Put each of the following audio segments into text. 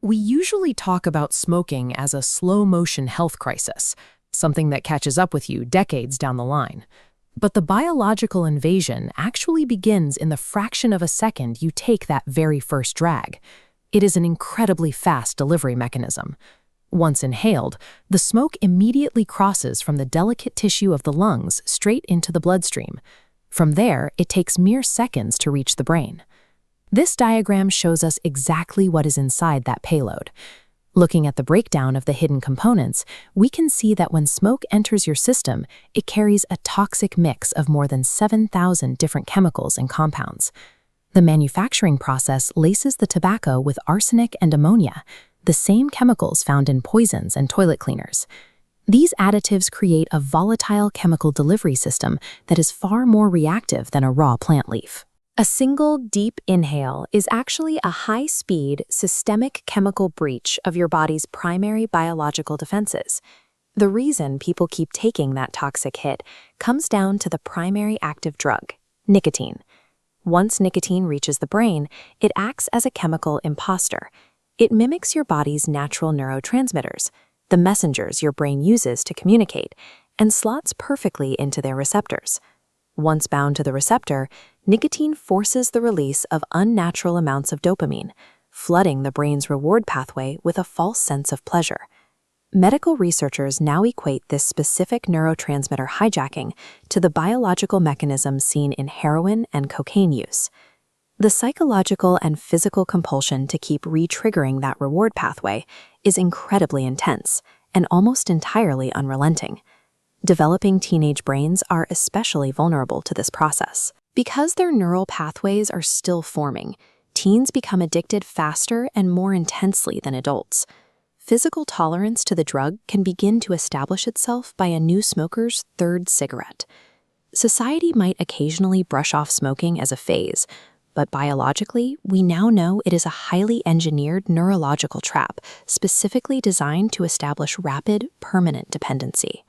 We usually talk about smoking as a slow-motion health crisis, something that catches up with you decades down the line. But the biological invasion actually begins in the fraction of a second you take that very first drag. It is an incredibly fast delivery mechanism. Once inhaled, the smoke immediately crosses from the delicate tissue of the lungs straight into the bloodstream. From there, it takes mere seconds to reach the brain. This diagram shows us exactly what is inside that payload. Looking at the breakdown of the hidden components, we can see that when smoke enters your system, it carries a toxic mix of more than 7,000 different chemicals and compounds. The manufacturing process laces the tobacco with arsenic and ammonia, the same chemicals found in poisons and toilet cleaners. These additives create a volatile chemical delivery system that is far more reactive than a raw plant leaf. A single deep inhale is actually a high-speed, systemic chemical breach of your body's primary biological defenses. The reason people keep taking that toxic hit comes down to the primary active drug, nicotine. Once nicotine reaches the brain, it acts as a chemical imposter. It mimics your body's natural neurotransmitters, the messengers your brain uses to communicate, and slots perfectly into their receptors. Once bound to the receptor, nicotine forces the release of unnatural amounts of dopamine, flooding the brain's reward pathway with a false sense of pleasure. Medical researchers now equate this specific neurotransmitter hijacking to the biological mechanism seen in heroin and cocaine use. The psychological and physical compulsion to keep re-triggering that reward pathway is incredibly intense and almost entirely unrelenting. Developing teenage brains are especially vulnerable to this process. Because their neural pathways are still forming, teens become addicted faster and more intensely than adults. Physical tolerance to the drug can begin to establish itself by a new smoker's third cigarette. Society might occasionally brush off smoking as a phase, but biologically, we now know it is a highly engineered neurological trap specifically designed to establish rapid, permanent dependency.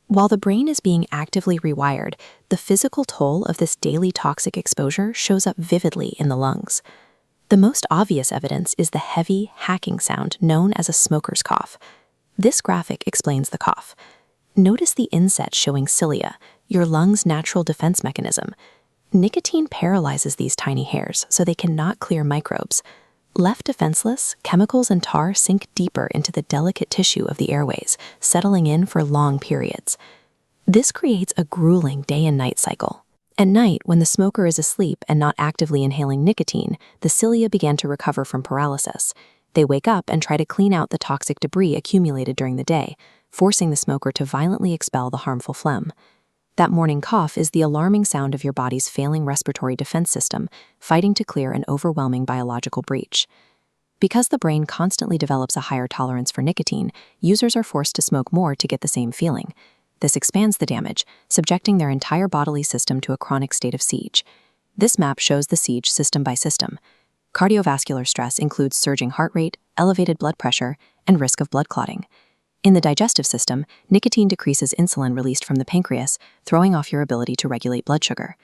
While the brain is being actively rewired, the physical toll of this daily toxic exposure shows up vividly in the lungs. The most obvious evidence is the heavy, hacking sound known as a smoker's cough. This graphic explains the cough. Notice the inset showing cilia, your lung's natural defense mechanism. Nicotine paralyzes these tiny hairs so they cannot clear microbes. Left defenseless, chemicals and tar sink deeper into the delicate tissue of the airways, settling in for long periods. This creates a grueling day and night cycle. At night, when the smoker is asleep and not actively inhaling nicotine, the cilia begin to recover from paralysis. They wake up and try to clean out the toxic debris accumulated during the day, forcing the smoker to violently expel the harmful phlegm. That morning cough is the alarming sound of your body's failing respiratory defense system, fighting to clear an overwhelming biological breach. Because the brain constantly develops a higher tolerance for nicotine, users are forced to smoke more to get the same feeling. This expands the damage, subjecting their entire bodily system to a chronic state of siege. This map shows the siege system by system. Cardiovascular stress includes surging heart rate, elevated blood pressure, and risk of blood clotting. In the digestive system, nicotine decreases insulin released from the pancreas, throwing off your ability to regulate blood sugar.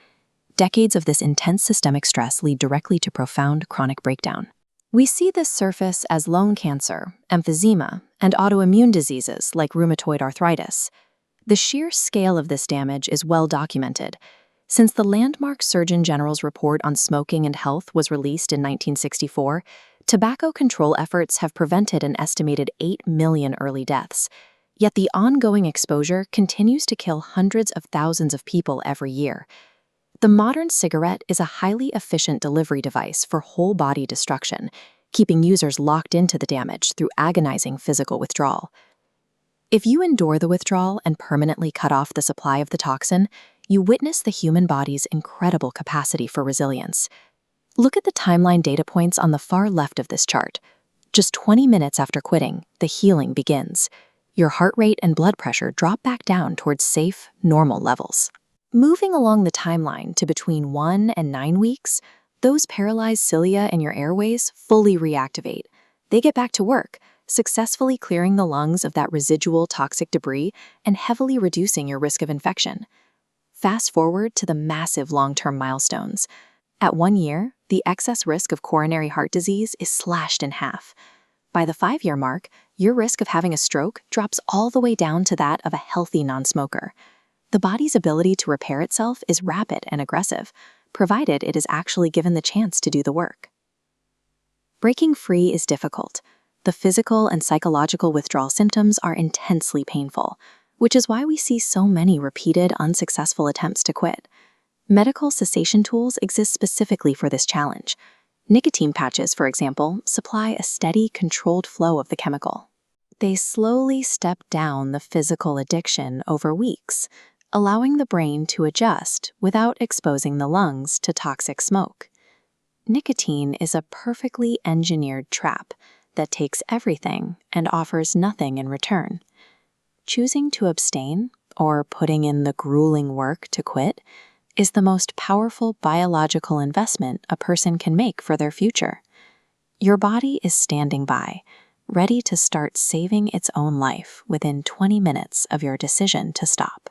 Decades of this intense systemic stress lead directly to profound chronic breakdown. We see this surface as lung cancer, emphysema, and autoimmune diseases like rheumatoid arthritis. The sheer scale of this damage is well documented. Since the landmark Surgeon General's report on smoking and health was released in 1964, tobacco control efforts have prevented an estimated 8 million early deaths. Yet the ongoing exposure continues to kill hundreds of thousands of people every year. The modern cigarette is a highly efficient delivery device for whole-body destruction, keeping users locked into the damage through agonizing physical withdrawal. If you endure the withdrawal and permanently cut off the supply of the toxin, you witness the human body's incredible capacity for resilience. Look at the timeline data points on the far left of this chart. Just 20 minutes after quitting, the healing begins. Your heart rate and blood pressure drop back down towards safe, normal levels. Moving along the timeline to between 1 and 9 weeks, those paralyzed cilia in your airways fully reactivate. They get back to work, successfully clearing the lungs of that residual toxic debris and heavily reducing your risk of infection. Fast forward to the massive long-term milestones. At 1 year, the excess risk of coronary heart disease is slashed in half. By the 5-year mark, your risk of having a stroke drops all the way down to that of a healthy non-smoker. The body's ability to repair itself is rapid and aggressive, provided it is actually given the chance to do the work. Breaking free is difficult. The physical and psychological withdrawal symptoms are intensely painful, which is why we see so many repeated, unsuccessful attempts to quit. Medical cessation tools exist specifically for this challenge. Nicotine patches, for example, supply a steady, controlled flow of the chemical. They slowly step down the physical addiction over weeks, allowing the brain to adjust without exposing the lungs to toxic smoke. Nicotine is a perfectly engineered trap that takes everything and offers nothing in return. Choosing to abstain, or putting in the grueling work to quit, is the most powerful biological investment a person can make for their future. Your body is standing by, ready to start saving its own life within 20 minutes of your decision to stop.